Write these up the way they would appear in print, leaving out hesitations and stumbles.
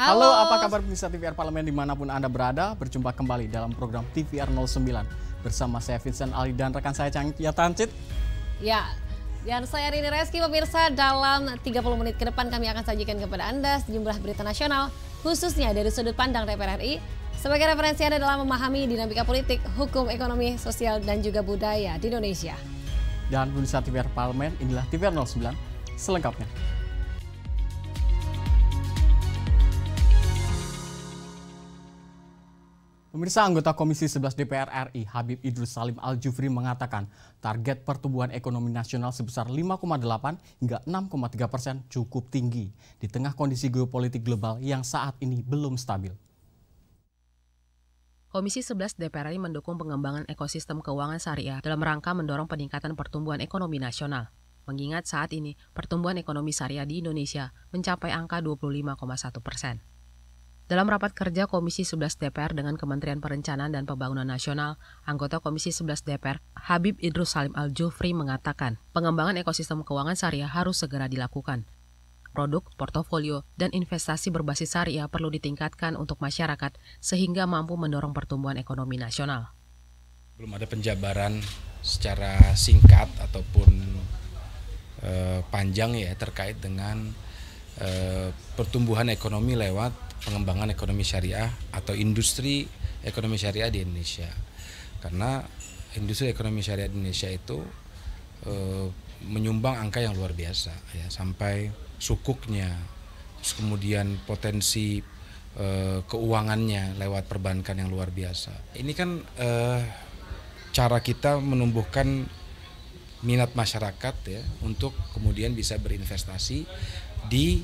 Halo, apa kabar pemirsa TVR Parlemen dimanapun Anda berada? Berjumpa kembali dalam program TVR 09 bersama saya Vincent Ali dan rekan saya Cangkia Tancit. Ya, dan saya Rini Reski. Pemirsa, dalam 30 menit ke depan kami akan sajikan kepada Anda sejumlah berita nasional, khususnya dari sudut pandang DPR RI, sebagai referensi Anda dalam memahami dinamika politik, hukum, ekonomi, sosial, dan juga budaya di Indonesia. Dan pemirsa TVR Parlemen, inilah TVR 09 selengkapnya. Pemirsa, anggota Komisi 11 DPR RI Habib Idrus Salim Al-Jufri mengatakan target pertumbuhan ekonomi nasional sebesar 5,8 hingga 6,3% cukup tinggi di tengah kondisi geopolitik global yang saat ini belum stabil. Komisi 11 DPR RI mendukung pengembangan ekosistem keuangan syariah dalam rangka mendorong peningkatan pertumbuhan ekonomi nasional. Mengingat saat ini pertumbuhan ekonomi syariah di Indonesia mencapai angka 25,1%. Dalam rapat kerja Komisi 11 DPR dengan Kementerian Perencanaan dan Pembangunan Nasional, anggota Komisi 11 DPR Habib Idrus Salim Al-Jufri mengatakan pengembangan ekosistem keuangan syariah harus segera dilakukan. Produk, portofolio, dan investasi berbasis syariah perlu ditingkatkan untuk masyarakat sehingga mampu mendorong pertumbuhan ekonomi nasional. Belum ada penjabaran secara singkat ataupun panjang ya terkait dengan pertumbuhan ekonomi lewat pengembangan ekonomi syariah atau industri ekonomi syariah di Indonesia. Karena industri ekonomi syariah di Indonesia itu menyumbang angka yang luar biasa ya, sampai sukuknya, terus kemudian potensi keuangannya lewat perbankan yang luar biasa. Ini kan cara kita menumbuhkan minat masyarakat ya untuk kemudian bisa berinvestasi di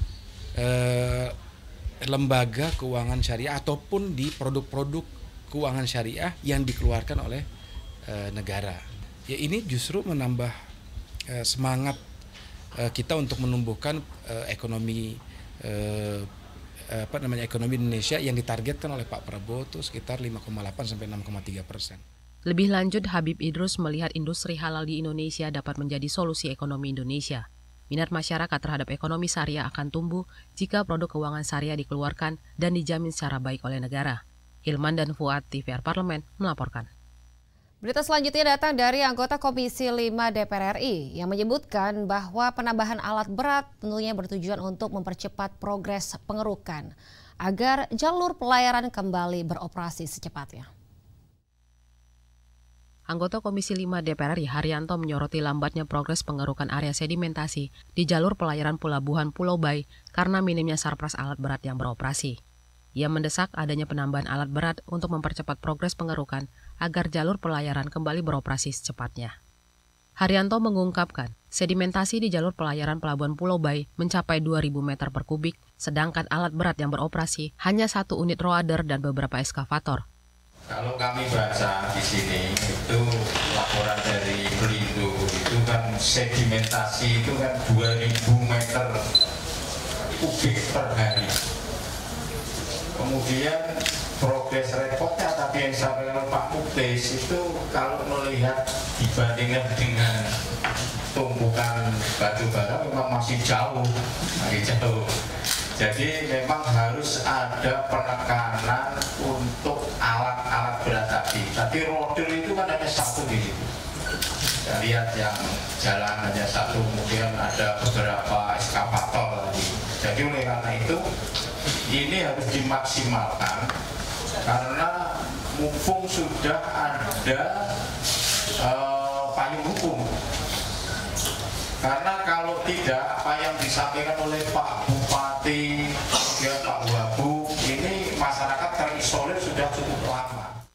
lembaga keuangan syariah ataupun di produk-produk keuangan syariah yang dikeluarkan oleh negara. Ya, ini justru menambah semangat kita untuk menumbuhkan ekonomi ekonomi Indonesia yang ditargetkan oleh Pak Prabowo itu sekitar 5,8 sampai 6,3%. Lebih lanjut, Habib Idrus melihat industri halal di Indonesia dapat menjadi solusi ekonomi Indonesia. Minat masyarakat terhadap ekonomi syariah akan tumbuh jika produk keuangan syariah dikeluarkan dan dijamin secara baik oleh negara. Hilman dan Fuad, TVR Parlemen, melaporkan. Berita selanjutnya datang dari anggota Komisi 5 DPR RI yang menyebutkan bahwa penambahan alat berat tentunya bertujuan untuk mempercepat progres pengerukan agar jalur pelayaran kembali beroperasi secepatnya. Anggota Komisi 5 DPR RI Haryanto menyoroti lambatnya progres pengerukan area sedimentasi di jalur pelayaran pelabuhan Pulau Bayi karena minimnya surplus alat berat yang beroperasi. Ia mendesak adanya penambahan alat berat untuk mempercepat progres pengerukan agar jalur pelayaran kembali beroperasi secepatnya. Haryanto mengungkapkan, sedimentasi di jalur pelayaran pelabuhan Pulau Bayi mencapai 2.000 meter per kubik, sedangkan alat berat yang beroperasi hanya 1 unit roader dan beberapa eskavator. Kalau kami baca di sini itu laporan dari Pelindo itu kan sedimentasi itu kan 2.000 meter kubik per hari. Kemudian progres reportnya tadi yang disampaikan Pak Muktis itu kalau melihat dibandingkan dengan tumpukan batu bara memang masih jauh. Jadi memang harus ada penekanan untuk alat-alat berat tadi. Tapi roder itu kan hanya satu di situ. Kita lihat yang jalan hanya satu, kemudian ada beberapa eskavator tadi. Jadi oleh karena itu ini harus dimaksimalkan karena mumpung sudah ada payung hukum. Karena kalau tidak, apa yang disampaikan oleh Pak Bupati, Pak Wabu, ini masyarakat terisolir sudah cukup lama.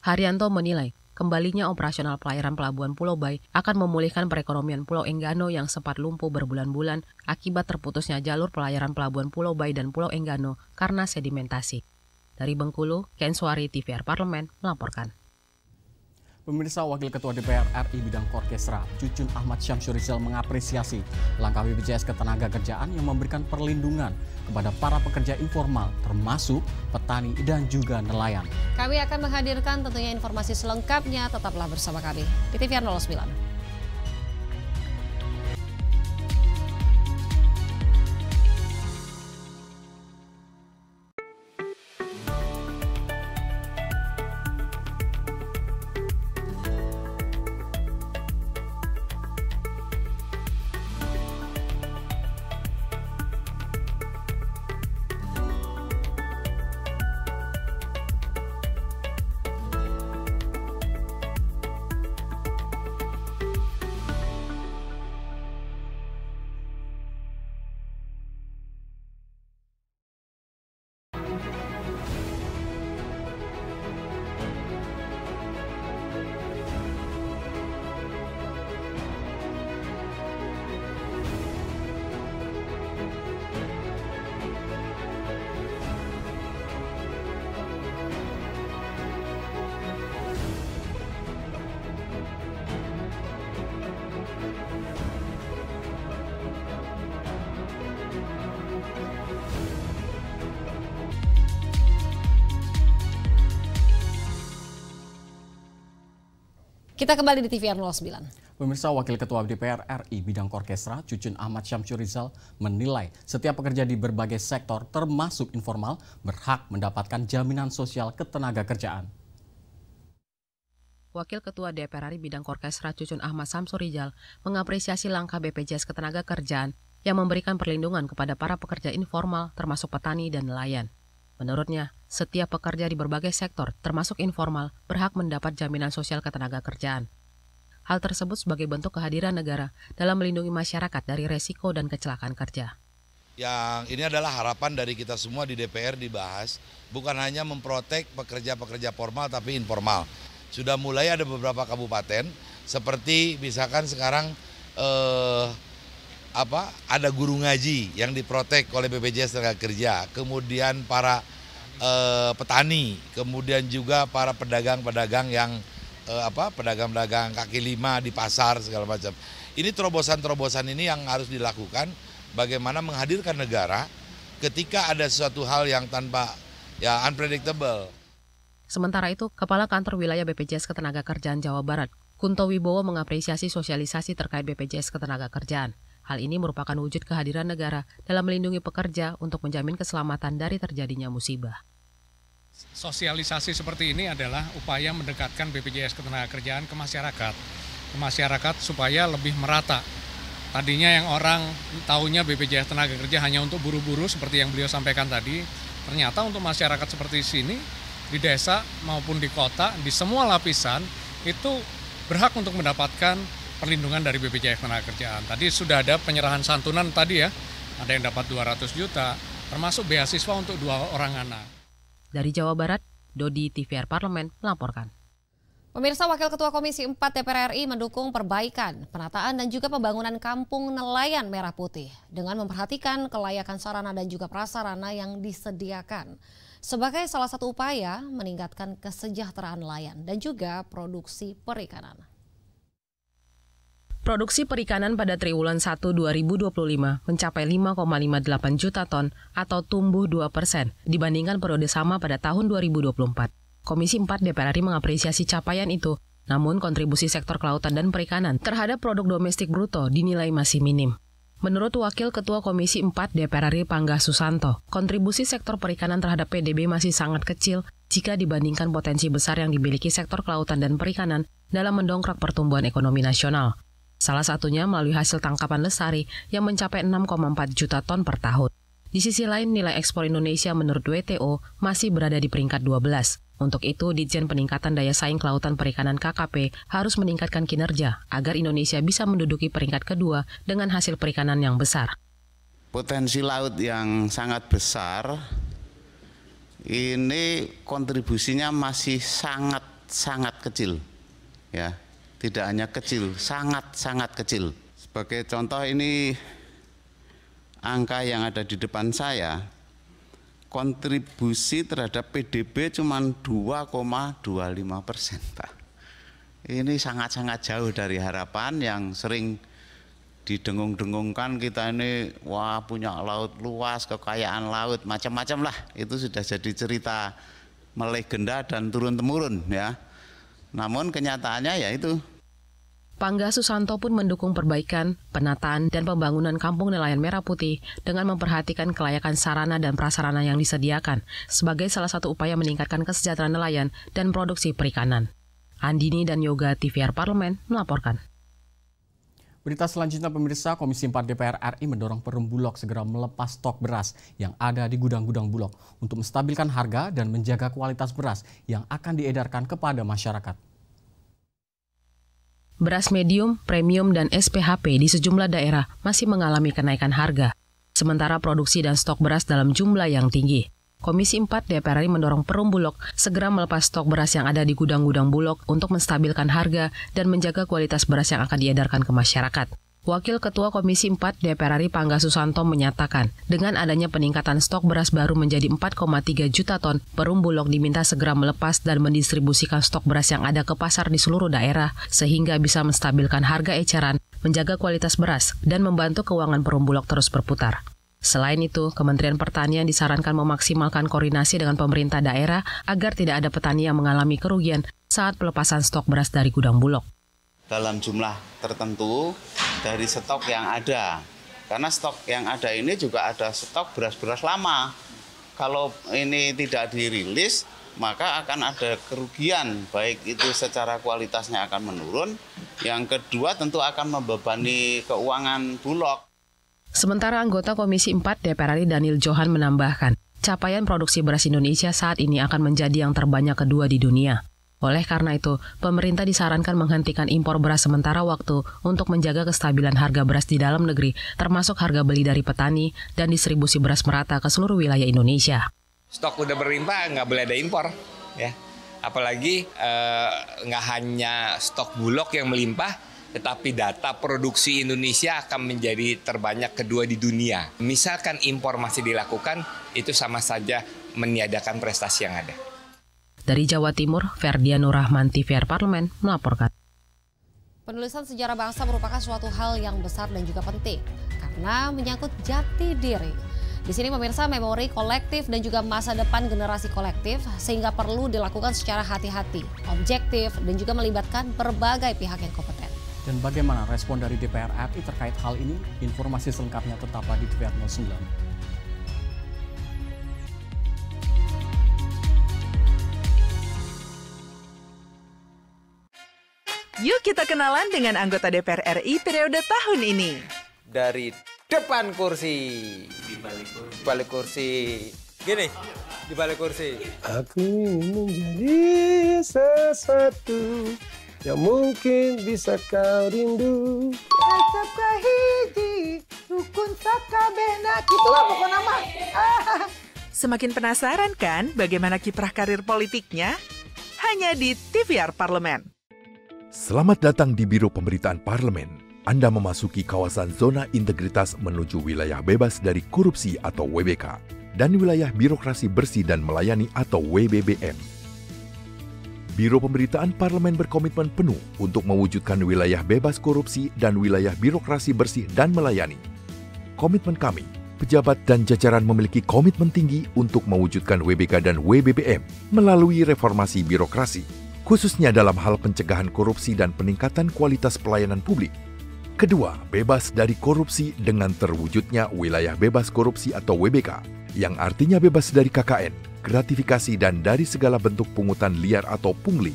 Haryanto menilai, kembalinya operasional pelayaran pelabuhan Pulau Bayi akan memulihkan perekonomian Pulau Enggano yang sempat lumpuh berbulan-bulan akibat terputusnya jalur pelayaran pelabuhan Pulau Bayi dan Pulau Enggano karena sedimentasi. Dari Bengkulu, Ken Suari, TVR Parlemen, melaporkan. Pemirsa, Wakil Ketua DPR RI bidang Korkesra, Cucun Ahmad Syamsurizal mengapresiasi langkah BPJS Ketenagakerjaan yang memberikan perlindungan kepada para pekerja informal, termasuk petani dan juga nelayan. Kami akan menghadirkan tentunya informasi selengkapnya, tetaplah bersama kami di TVR 09. Kita kembali di TVR 09. Pemirsa, Wakil Ketua DPR RI bidang Korkesra, Cucun Ahmad Syamsur Rizal, menilai setiap pekerja di berbagai sektor termasuk informal berhak mendapatkan jaminan sosial ketenagakerjaan. Wakil Ketua DPR RI bidang Korkesra Cucun Ahmad Syamsur Rizal mengapresiasi langkah BPJS Ketenagakerjaan yang memberikan perlindungan kepada para pekerja informal termasuk petani dan nelayan. Menurutnya, setiap pekerja di berbagai sektor termasuk informal berhak mendapat jaminan sosial ketenagakerjaan. Hal tersebut sebagai bentuk kehadiran negara dalam melindungi masyarakat dari resiko dan kecelakaan kerja. Yang ini adalah harapan dari kita semua di DPR dibahas, bukan hanya memprotek pekerja-pekerja formal tapi informal. Sudah mulai ada beberapa kabupaten seperti misalkan sekarang ada guru ngaji yang diprotek oleh BPJS Tenagakerja, kemudian para petani, kemudian juga para pedagang-pedagang yang pedagang-pedagang kaki lima di pasar segala macam. Ini terobosan-terobosan ini yang harus dilakukan, bagaimana menghadirkan negara ketika ada sesuatu hal yang unpredictable. Sementara itu, Kepala Kantor Wilayah BPJS Ketenagakerjaan Jawa Barat, Kunto Wibowo, mengapresiasi sosialisasi terkait BPJS Ketenagakerjaan. Hal ini merupakan wujud kehadiran negara dalam melindungi pekerja untuk menjamin keselamatan dari terjadinya musibah. Sosialisasi seperti ini adalah upaya mendekatkan BPJS Ketenagakerjaan ke masyarakat supaya lebih merata. Tadinya yang orang taunya BPJS Tenaga-Kerja hanya untuk buru-buru seperti yang beliau sampaikan tadi, ternyata untuk masyarakat seperti sini, di desa maupun di kota, di semua lapisan itu berhak untuk mendapatkan perlindungan dari BPJS Ketenagakerjaan. Tadi sudah ada penyerahan santunan tadi ya, ada yang dapat 200 juta, termasuk beasiswa untuk 2 orang anak. Dari Jawa Barat, Dodi, TVR Parlemen melaporkan. Pemirsa, Wakil Ketua Komisi 4 DPR RI mendukung perbaikan, penataan dan juga pembangunan kampung nelayan Merah Putih dengan memperhatikan kelayakan sarana dan juga prasarana yang disediakan sebagai salah satu upaya meningkatkan kesejahteraan nelayan dan juga produksi perikanan. Produksi perikanan pada triwulan 1 2025 mencapai 5,58 juta ton atau tumbuh 2% dibandingkan periode sama pada tahun 2024. Komisi 4 DPR RI mengapresiasi capaian itu, namun kontribusi sektor kelautan dan perikanan terhadap produk domestik bruto dinilai masih minim. Menurut Wakil Ketua Komisi 4 DPR RI Pangga Susanto, kontribusi sektor perikanan terhadap PDB masih sangat kecil jika dibandingkan potensi besar yang dimiliki sektor kelautan dan perikanan dalam mendongkrak pertumbuhan ekonomi nasional. Salah satunya melalui hasil tangkapan lestari yang mencapai 6,4 juta ton per tahun. Di sisi lain, nilai ekspor Indonesia menurut WTO masih berada di peringkat 12. Untuk itu, Ditjen Peningkatan Daya Saing Kelautan Perikanan KKP harus meningkatkan kinerja agar Indonesia bisa menduduki peringkat kedua dengan hasil perikanan yang besar. Potensi laut yang sangat besar, ini kontribusinya masih sangat kecil, ya. Tidak hanya kecil, sangat kecil. Sebagai contoh ini angka yang ada di depan saya, kontribusi terhadap PDB cuma 2,25%, Pak. Ini sangat jauh dari harapan yang sering didengung-dengungkan kita ini, wah punya laut luas, kekayaan laut, macam-macam lah. Itu sudah jadi cerita melegenda dan turun-temurun ya. Namun kenyataannya ya itu. Pangga Susanto pun mendukung perbaikan, penataan, dan pembangunan kampung nelayan Merah Putih dengan memperhatikan kelayakan sarana dan prasarana yang disediakan sebagai salah satu upaya meningkatkan kesejahteraan nelayan dan produksi perikanan. Andini dan Yoga, TVR Parlemen melaporkan. Berita selanjutnya, pemirsa, Komisi 4 DPR RI mendorong Perum Bulog segera melepas stok beras yang ada di gudang-gudang Bulog untuk menstabilkan harga dan menjaga kualitas beras yang akan diedarkan kepada masyarakat. Beras medium, premium, dan SPHP di sejumlah daerah masih mengalami kenaikan harga, sementara produksi dan stok beras dalam jumlah yang tinggi. Komisi 4 DPR RI mendorong Perum Bulog segera melepas stok beras yang ada di gudang-gudang Bulog untuk menstabilkan harga dan menjaga kualitas beras yang akan diedarkan ke masyarakat. Wakil Ketua Komisi 4 DPR RI Pangga Susanto menyatakan, dengan adanya peningkatan stok beras baru menjadi 4,3 juta ton, Perum Bulog diminta segera melepas dan mendistribusikan stok beras yang ada ke pasar di seluruh daerah, sehingga bisa menstabilkan harga eceran, menjaga kualitas beras, dan membantu keuangan Perum Bulog terus berputar. Selain itu, Kementerian Pertanian disarankan memaksimalkan koordinasi dengan pemerintah daerah agar tidak ada petani yang mengalami kerugian saat pelepasan stok beras dari gudang Bulog. Dalam jumlah tertentu dari stok yang ada, karena stok yang ada ini juga ada stok beras-beras lama. Kalau ini tidak dirilis, maka akan ada kerugian, baik itu secara kualitasnya akan menurun, yang kedua tentu akan membebani keuangan Bulog. Sementara anggota Komisi 4 DPR RI Daniel Johan menambahkan, capaian produksi beras Indonesia saat ini akan menjadi yang terbanyak kedua di dunia. Oleh karena itu, pemerintah disarankan menghentikan impor beras sementara waktu untuk menjaga kestabilan harga beras di dalam negeri, termasuk harga beli dari petani dan distribusi beras merata ke seluruh wilayah Indonesia. Stok udah berlimpah, nggak boleh ada impor, ya. Apalagi nggak hanya stok Bulog yang melimpah, tetapi data produksi Indonesia akan menjadi terbanyak kedua di dunia. Misalkan impor masih dilakukan, itu sama saja meniadakan prestasi yang ada. Dari Jawa Timur, Ferdiano Rahman, TVR Parlemen, melaporkan. Penulisan sejarah bangsa merupakan suatu hal yang besar dan juga penting, karena menyangkut jati diri. Di sini pemirsa, memori kolektif dan juga masa depan generasi kolektif, sehingga perlu dilakukan secara hati-hati, objektif, dan juga melibatkan berbagai pihak yang kompeten. Dan bagaimana respon dari DPR RI terkait hal ini? Informasi selengkapnya tetaplah di TVR 09. Yuk kita kenalan dengan anggota DPR RI periode tahun ini. Dari depan kursi, di balik kursi, gini, di balik kursi. Aku ingin menjadi sesuatu yang mungkin bisa kau rindu. Acap kahiji, rukun sakabehna, gitulah pokoknya mah. Semakin penasaran kan bagaimana kiprah karir politiknya? Hanya di TVR Parlemen. Selamat datang di Biro Pemberitaan Parlemen. Anda memasuki kawasan zona integritas menuju wilayah bebas dari korupsi atau WBK dan wilayah birokrasi bersih dan melayani atau WBBM. Biro Pemberitaan Parlemen berkomitmen penuh untuk mewujudkan wilayah bebas korupsi dan wilayah birokrasi bersih dan melayani. Komitmen kami, pejabat dan jajaran memiliki komitmen tinggi untuk mewujudkan WBK dan WBBM melalui reformasi birokrasi, khususnya dalam hal pencegahan korupsi dan peningkatan kualitas pelayanan publik. Kedua, bebas dari korupsi dengan terwujudnya wilayah bebas korupsi atau WBK, yang artinya bebas dari KKN, gratifikasi dan dari segala bentuk pungutan liar atau pungli.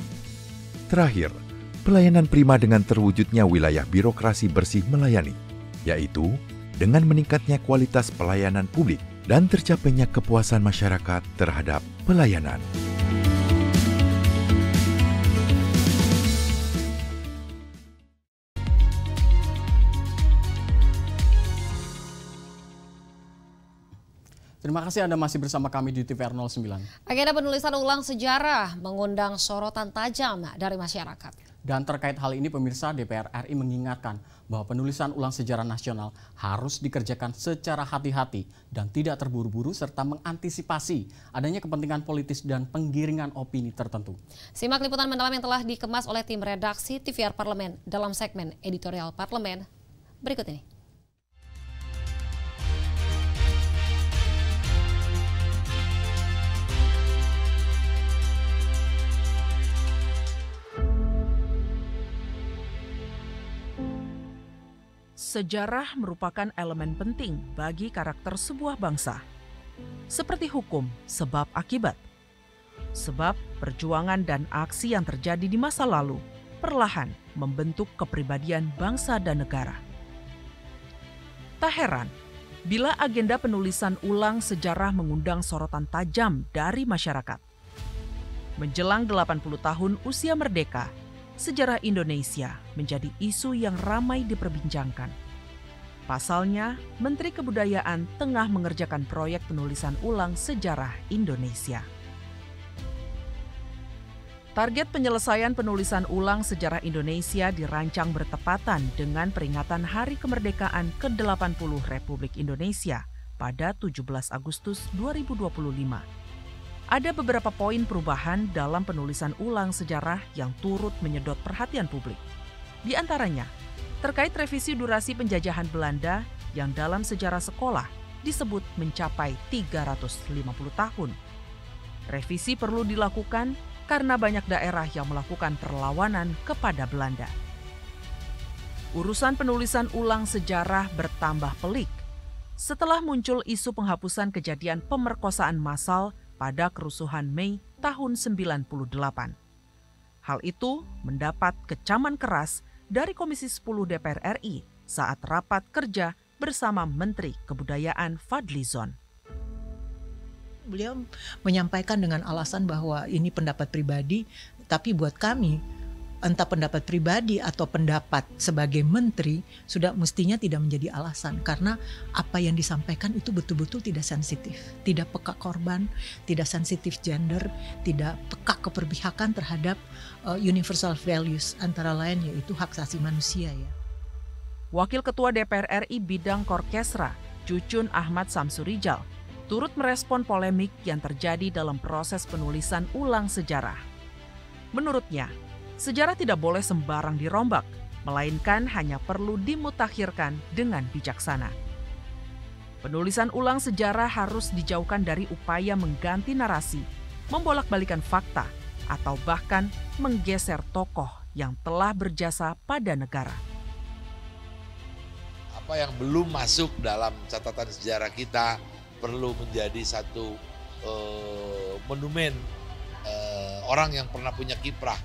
Terakhir, pelayanan prima dengan terwujudnya wilayah birokrasi bersih melayani, yaitu dengan meningkatnya kualitas pelayanan publik dan tercapainya kepuasan masyarakat terhadap pelayanan. Terima kasih Anda masih bersama kami di TVR 09. Agenda penulisan ulang sejarah mengundang sorotan tajam dari masyarakat. Dan terkait hal ini pemirsa, DPR RI mengingatkan bahwa penulisan ulang sejarah nasional harus dikerjakan secara hati-hati dan tidak terburu-buru serta mengantisipasi adanya kepentingan politis dan penggiringan opini tertentu. Simak liputan mendalam yang telah dikemas oleh tim redaksi TVR Parlemen dalam segmen editorial Parlemen berikut ini. Sejarah merupakan elemen penting bagi karakter sebuah bangsa. Seperti hukum, sebab akibat. Sebab perjuangan dan aksi yang terjadi di masa lalu perlahan membentuk kepribadian bangsa dan negara. Tak heran bila agenda penulisan ulang sejarah mengundang sorotan tajam dari masyarakat. Menjelang 80 tahun usia merdeka, sejarah Indonesia menjadi isu yang ramai diperbincangkan. Pasalnya, Menteri Kebudayaan tengah mengerjakan proyek penulisan ulang sejarah Indonesia. Target penyelesaian penulisan ulang sejarah Indonesia dirancang bertepatan dengan peringatan Hari Kemerdekaan ke-80 Republik Indonesia pada 17 Agustus 2025. Ada beberapa poin perubahan dalam penulisan ulang sejarah yang turut menyedot perhatian publik. Di antaranya, terkait revisi durasi penjajahan Belanda yang dalam sejarah sekolah disebut mencapai 350 tahun. Revisi perlu dilakukan karena banyak daerah yang melakukan perlawanan kepada Belanda. Urusan penulisan ulang sejarah bertambah pelik setelah muncul isu penghapusan kejadian pemerkosaan massal pada kerusuhan Mei tahun 98. Hal itu mendapat kecaman keras dari Komisi 10 DPR RI saat rapat kerja bersama Menteri Kebudayaan Fadlizon. Beliau menyampaikan dengan alasan bahwa ini pendapat pribadi, tapi buat kami, entah pendapat pribadi atau pendapat sebagai menteri, sudah mestinya tidak menjadi alasan. Karena apa yang disampaikan itu betul-betul tidak sensitif. Tidak peka korban, tidak sensitif gender, tidak peka keperpihakan terhadap universal values, antara lain yaitu hak asasi manusia ya. Wakil Ketua DPR RI bidang Korkesra, Cucun Ahmad Samsurijal, turut merespon polemik yang terjadi dalam proses penulisan ulang sejarah. Menurutnya, sejarah tidak boleh sembarang dirombak, melainkan hanya perlu dimutakhirkan dengan bijaksana. Penulisan ulang sejarah harus dijauhkan dari upaya mengganti narasi, membolak-balikan fakta, atau bahkan menggeser tokoh yang telah berjasa pada negara. Apa yang belum masuk dalam catatan sejarah kita perlu menjadi satu monumen orang yang pernah punya kiprah.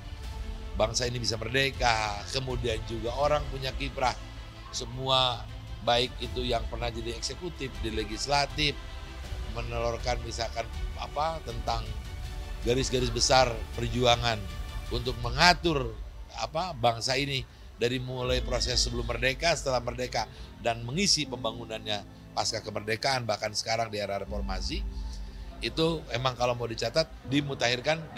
Bangsa ini bisa merdeka, kemudian juga orang punya kiprah. Semua baik itu yang pernah jadi eksekutif, di legislatif, menelurkan misalkan tentang garis-garis besar perjuangan untuk mengatur bangsa ini dari mulai proses sebelum merdeka, setelah merdeka, dan mengisi pembangunannya pasca kemerdekaan, bahkan sekarang di era reformasi. Itu emang kalau mau dicatat dimutakhirkan.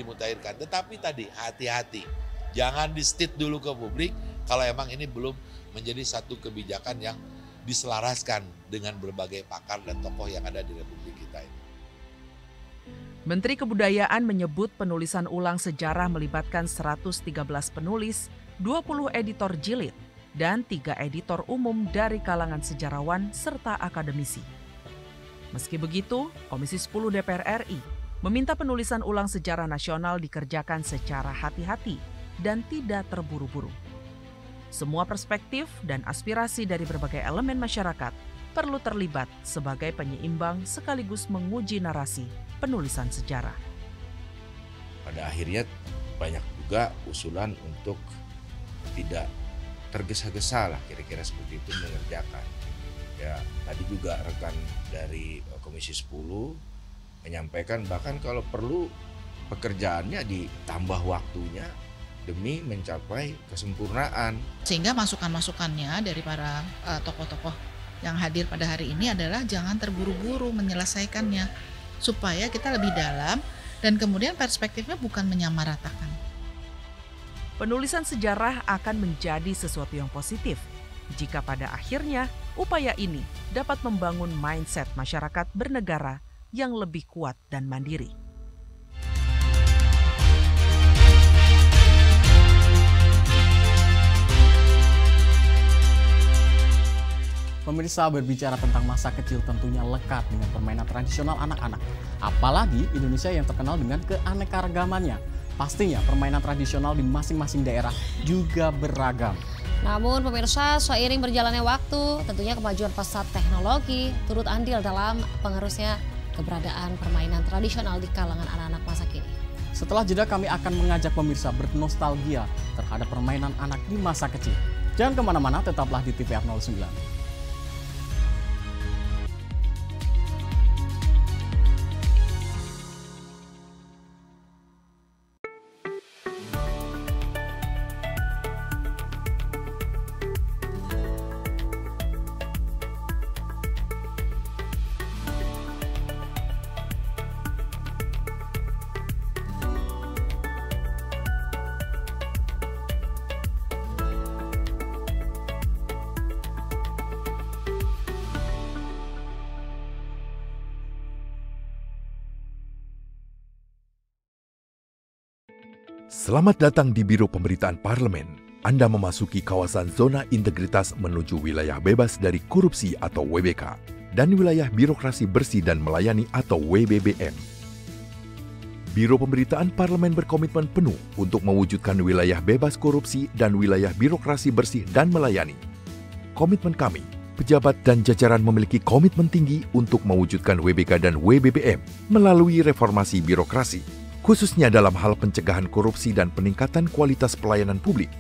Tetapi tadi hati-hati, jangan di-state dulu ke publik kalau emang ini belum menjadi satu kebijakan yang diselaraskan dengan berbagai pakar dan tokoh yang ada di Republik kita ini. Menteri Kebudayaan menyebut penulisan ulang sejarah melibatkan 113 penulis, 20 editor jilid, dan 3 editor umum dari kalangan sejarawan serta akademisi. Meski begitu, Komisi 10 DPR RI meminta penulisan ulang sejarah nasional dikerjakan secara hati-hati dan tidak terburu-buru. Semua perspektif dan aspirasi dari berbagai elemen masyarakat perlu terlibat sebagai penyeimbang sekaligus menguji narasi penulisan sejarah. Pada akhirnya banyak juga usulan untuk tidak tergesa-gesa lah kira-kira seperti itu mengerjakan. Ya, tadi juga rekan dari Komisi 10 menyampaikan bahkan kalau perlu pekerjaannya ditambah waktunya demi mencapai kesempurnaan. Sehingga masukan-masukannya dari para tokoh-tokoh yang hadir pada hari ini adalah jangan terburu-buru menyelesaikannya supaya kita lebih dalam dan kemudian perspektifnya bukan menyamaratakan. Penulisan sejarah akan menjadi sesuatu yang positif jika pada akhirnya upaya ini dapat membangun mindset masyarakat bernegara yang lebih kuat dan mandiri. Pemirsa, berbicara tentang masa kecil tentunya lekat dengan permainan tradisional anak-anak. Apalagi Indonesia yang terkenal dengan keanekaragamannya. Pastinya permainan tradisional di masing-masing daerah juga beragam. Namun pemirsa, seiring berjalannya waktu, tentunya kemajuan pesat teknologi turut andil dalam pengerusnya keberadaan permainan tradisional di kalangan anak-anak masa kini. Setelah jeda kami akan mengajak pemirsa bernostalgia terhadap permainan anak di masa kecil. Jangan kemana-mana, tetaplah di TVR 09. Selamat datang di Biro Pemberitaan Parlemen. Anda memasuki kawasan zona integritas menuju wilayah bebas dari korupsi atau WBK. dan wilayah birokrasi bersih dan melayani atau WBBM. Biro Pemberitaan Parlemen berkomitmen penuh untuk mewujudkan wilayah bebas korupsi dan wilayah birokrasi bersih dan melayani. Komitmen kami, pejabat dan jajaran memiliki komitmen tinggi untuk mewujudkan WBK dan WBBM melalui reformasi birokrasi, khususnya dalam hal pencegahan korupsi dan peningkatan kualitas pelayanan publik.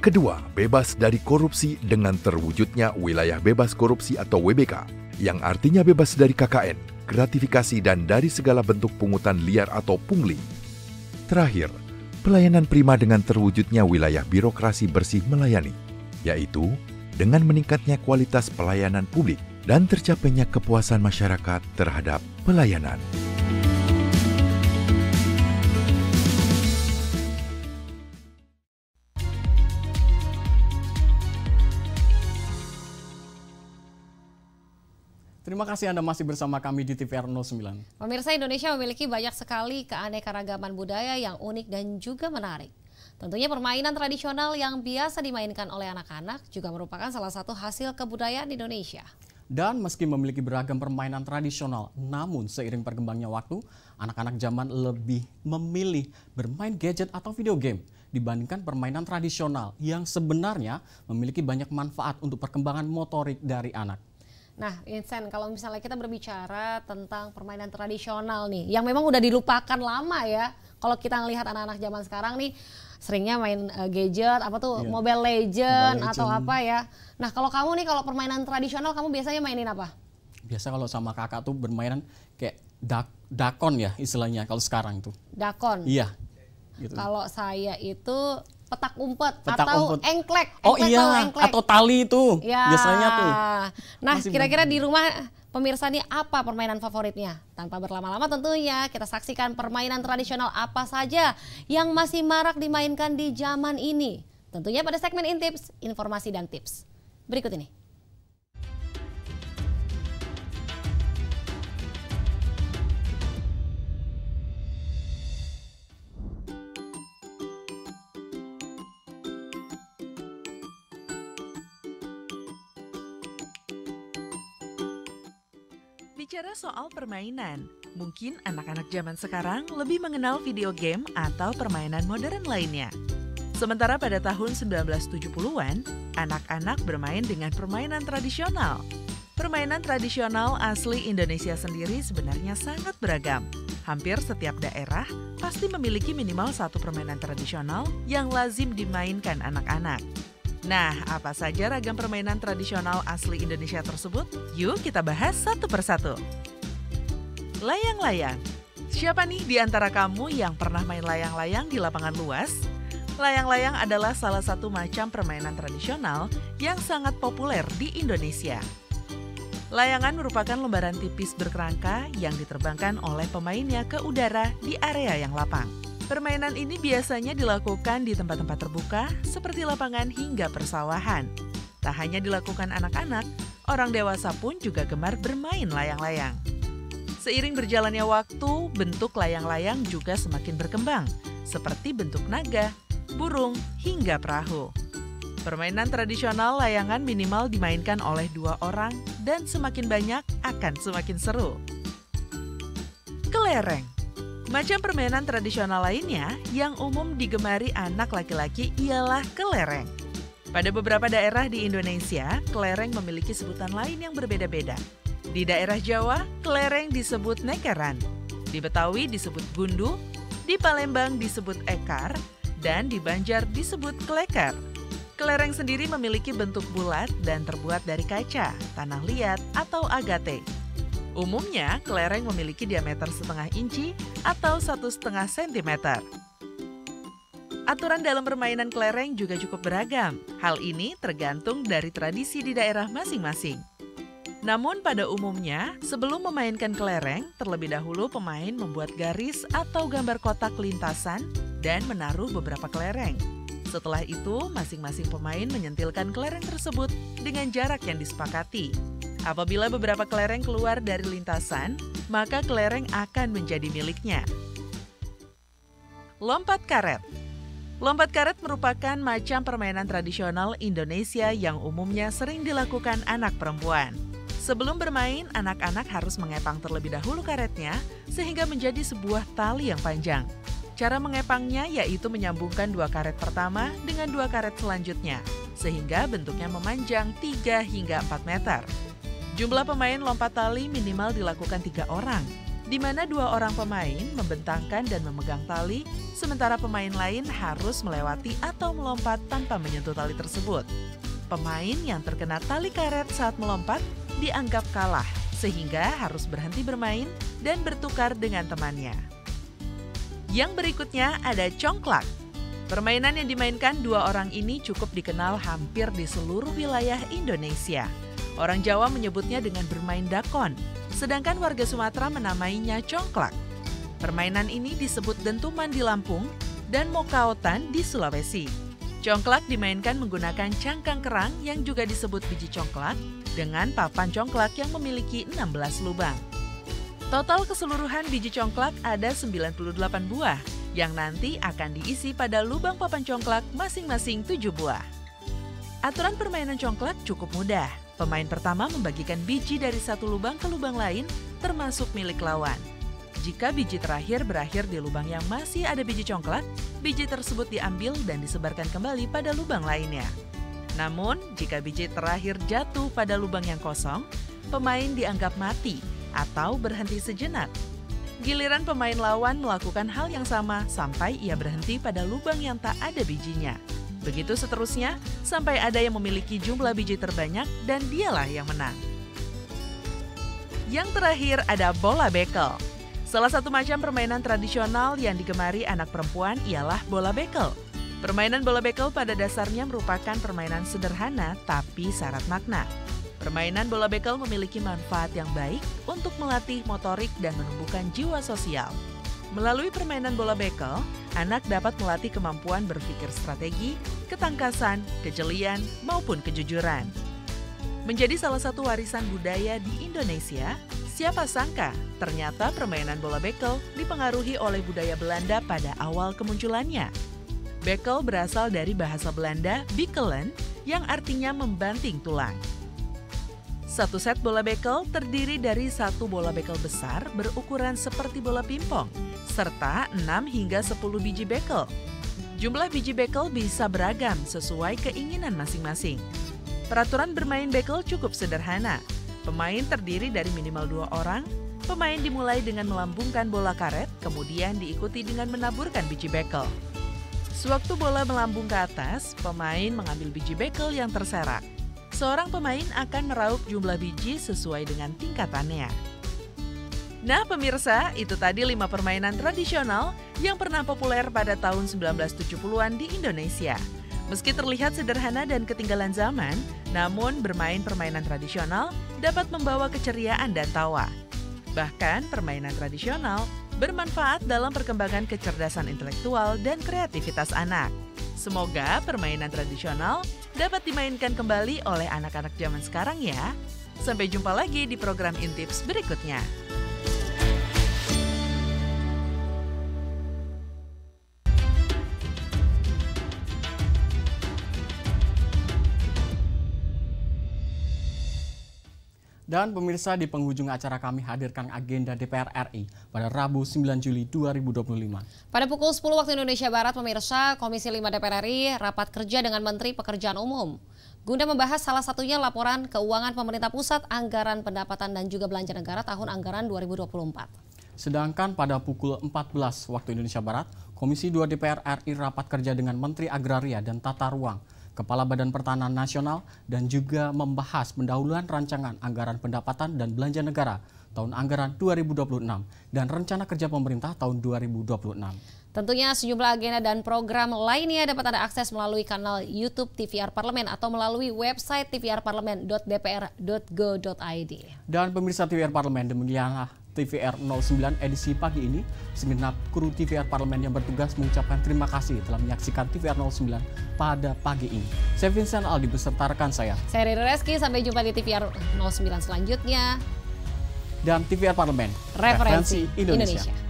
Kedua, bebas dari korupsi dengan terwujudnya wilayah bebas korupsi atau WBK, yang artinya bebas dari KKN, gratifikasi dan dari segala bentuk pungutan liar atau pungli. Terakhir, pelayanan prima dengan terwujudnya wilayah birokrasi bersih melayani, yaitu dengan meningkatnya kualitas pelayanan publik dan tercapainya kepuasan masyarakat terhadap pelayanan. Terima kasih Anda masih bersama kami di TVR 09. Pemirsa, Indonesia memiliki banyak sekali keanekaragaman budaya yang unik dan juga menarik. Tentunya permainan tradisional yang biasa dimainkan oleh anak-anak juga merupakan salah satu hasil kebudayaan Indonesia. Dan meski memiliki beragam permainan tradisional, namun seiring berkembangnya waktu, anak-anak zaman lebih memilih bermain gadget atau video game dibandingkan permainan tradisional yang sebenarnya memiliki banyak manfaat untuk perkembangan motorik dari anak. Nah, Vincent, kalau misalnya kita berbicara tentang permainan tradisional nih, yang memang udah dilupakan lama ya. Kalau kita ngelihat anak-anak zaman sekarang nih, seringnya main gadget, apa tuh, Mobile Legend atau apa ya. Nah, kalau kamu nih, kalau permainan tradisional, kamu biasanya mainin apa? Biasa kalau sama kakak tuh bermainan kayak dakon ya istilahnya kalau sekarang tuh. Dakon? Iya. Gitu. Kalau saya itu petak umpet atau engklek. Oh iya, atau tali itu ya. Biasanya tuh. Nah, kira-kira di rumah pemirsa nih apa permainan favoritnya? Tanpa berlama-lama tentunya kita saksikan permainan tradisional apa saja yang masih marak dimainkan di zaman ini. Tentunya pada segmen Intips, informasi dan tips. Berikut ini. Bicara soal permainan, mungkin anak-anak zaman sekarang lebih mengenal video game atau permainan modern lainnya. Sementara pada tahun 1970-an, anak-anak bermain dengan permainan tradisional. Permainan tradisional asli Indonesia sendiri sebenarnya sangat beragam. Hampir setiap daerah pasti memiliki minimal satu permainan tradisional yang lazim dimainkan anak-anak. Nah, apa saja ragam permainan tradisional asli Indonesia tersebut? Yuk kita bahas satu persatu. Layang-layang. Siapa nih di antara kamu yang pernah main layang-layang di lapangan luas? Layang-layang adalah salah satu macam permainan tradisional yang sangat populer di Indonesia. Layangan merupakan lembaran tipis berkerangka yang diterbangkan oleh pemainnya ke udara di area yang lapang. Permainan ini biasanya dilakukan di tempat-tempat terbuka seperti lapangan hingga persawahan. Tak hanya dilakukan anak-anak, orang dewasa pun juga gemar bermain layang-layang. Seiring berjalannya waktu, bentuk layang-layang juga semakin berkembang, seperti bentuk naga, burung, hingga perahu. Permainan tradisional layangan minimal dimainkan oleh 2 orang dan semakin banyak akan semakin seru. Kelereng. Macam permainan tradisional lainnya yang umum digemari anak laki-laki ialah kelereng. Pada beberapa daerah di Indonesia, kelereng memiliki sebutan lain yang berbeda-beda. Di daerah Jawa, kelereng disebut nekeran. Di Betawi disebut gundu, di Palembang disebut ekar, dan di Banjar disebut kleker. Kelereng sendiri memiliki bentuk bulat dan terbuat dari kaca, tanah liat, atau agate. Umumnya, kelereng memiliki diameter setengah inci atau 1,5 cm. Aturan dalam permainan kelereng juga cukup beragam. Hal ini tergantung dari tradisi di daerah masing-masing. Namun pada umumnya, sebelum memainkan kelereng, terlebih dahulu pemain membuat garis atau gambar kotak lintasan dan menaruh beberapa kelereng. Setelah itu, masing-masing pemain menyentilkan kelereng tersebut dengan jarak yang disepakati. Apabila beberapa kelereng keluar dari lintasan, maka kelereng akan menjadi miliknya. Lompat karet. Lompat karet merupakan macam permainan tradisional Indonesia yang umumnya sering dilakukan anak perempuan. Sebelum bermain, anak-anak harus mengepang terlebih dahulu karetnya sehingga menjadi sebuah tali yang panjang. Cara mengepangnya yaitu menyambungkan 2 karet pertama dengan 2 karet selanjutnya, sehingga bentuknya memanjang 3 hingga 4 meter. Jumlah pemain lompat tali minimal dilakukan 3 orang, di mana 2 orang pemain membentangkan dan memegang tali, sementara pemain lain harus melewati atau melompat tanpa menyentuh tali tersebut. Pemain yang terkena tali karet saat melompat dianggap kalah, sehingga harus berhenti bermain dan bertukar dengan temannya. Yang berikutnya ada congklak. Permainan yang dimainkan 2 orang ini cukup dikenal hampir di seluruh wilayah Indonesia. Orang Jawa menyebutnya dengan bermain dakon, sedangkan warga Sumatera menamainya congklak. Permainan ini disebut dentuman di Lampung dan mokaotan di Sulawesi. Congklak dimainkan menggunakan cangkang kerang yang juga disebut biji congklak dengan papan congklak yang memiliki 16 lubang. Total keseluruhan biji congklak ada 98 buah yang nanti akan diisi pada lubang papan congklak masing-masing 7 buah. Aturan permainan congklak cukup mudah. Pemain pertama membagikan biji dari satu lubang ke lubang lain termasuk milik lawan. Jika biji terakhir berakhir di lubang yang masih ada biji congklak, biji tersebut diambil dan disebarkan kembali pada lubang lainnya. Namun, jika biji terakhir jatuh pada lubang yang kosong, pemain dianggap mati atau berhenti sejenak. Giliran pemain lawan melakukan hal yang sama sampai ia berhenti pada lubang yang tak ada bijinya. Begitu seterusnya, sampai ada yang memiliki jumlah biji terbanyak dan dialah yang menang. Yang terakhir ada bola bekel. Salah satu macam permainan tradisional yang digemari anak perempuan ialah bola bekel. Permainan bola bekel pada dasarnya merupakan permainan sederhana tapi syarat makna. Permainan bola bekel memiliki manfaat yang baik untuk melatih motorik dan menumbuhkan jiwa sosial. Melalui permainan bola bekel, anak dapat melatih kemampuan berpikir strategi, ketangkasan, kejelian, maupun kejujuran. Menjadi salah satu warisan budaya di Indonesia, siapa sangka ternyata permainan bola bekel dipengaruhi oleh budaya Belanda pada awal kemunculannya. Bekel berasal dari bahasa Belanda bikkelen yang artinya membanting tulang. Satu set bola bekel terdiri dari satu bola bekel besar berukuran seperti bola pingpong, serta 6 hingga 10 biji bekel. Jumlah biji bekel bisa beragam sesuai keinginan masing-masing. Peraturan bermain bekel cukup sederhana. Pemain terdiri dari minimal 2 orang. Pemain dimulai dengan melambungkan bola karet, kemudian diikuti dengan menaburkan biji bekel. Sewaktu bola melambung ke atas, pemain mengambil biji bekel yang terserak. Seorang pemain akan meraup jumlah biji sesuai dengan tingkatannya. Nah pemirsa, itu tadi 5 permainan tradisional yang pernah populer pada tahun 1970-an di Indonesia. Meski terlihat sederhana dan ketinggalan zaman, namun bermain permainan tradisional dapat membawa keceriaan dan tawa. Bahkan permainan tradisional bermanfaat dalam perkembangan kecerdasan intelektual dan kreativitas anak. Semoga permainan tradisional dapat dimainkan kembali oleh anak-anak zaman sekarang ya. Sampai jumpa lagi di program Intips berikutnya. Dan pemirsa, di penghujung acara kami hadirkan agenda DPR RI pada Rabu 9 Juli 2025. Pada pukul 10 waktu Indonesia Barat, pemirsa, Komisi 5 DPR RI rapat kerja dengan Menteri Pekerjaan Umum guna membahas salah satunya laporan keuangan pemerintah pusat, anggaran pendapatan dan juga belanja negara tahun anggaran 2024. Sedangkan pada pukul 14 waktu Indonesia Barat, Komisi 2 DPR RI rapat kerja dengan Menteri Agraria dan Tata Ruang, Kepala Badan Pertanahan Nasional, dan juga membahas pendahuluan rancangan anggaran pendapatan dan belanja negara tahun anggaran 2026 dan rencana kerja pemerintah tahun 2026. Tentunya sejumlah agenda dan program lainnya dapat Anda akses melalui kanal YouTube TVR Parlemen atau melalui website tvrparlemen.dpr.go.id. Dan pemirsa TVR Parlemen, demikianlah TVR 09 edisi pagi ini. Segenap kru TVR Parlemen yang bertugas mengucapkan terima kasih telah menyaksikan TVR 09 pada pagi ini. Saya Vincent Aldi beserta rekan saya Riri Reski. Sampai jumpa di TVR 09 selanjutnya. Dan TVR Parlemen, referensi Indonesia.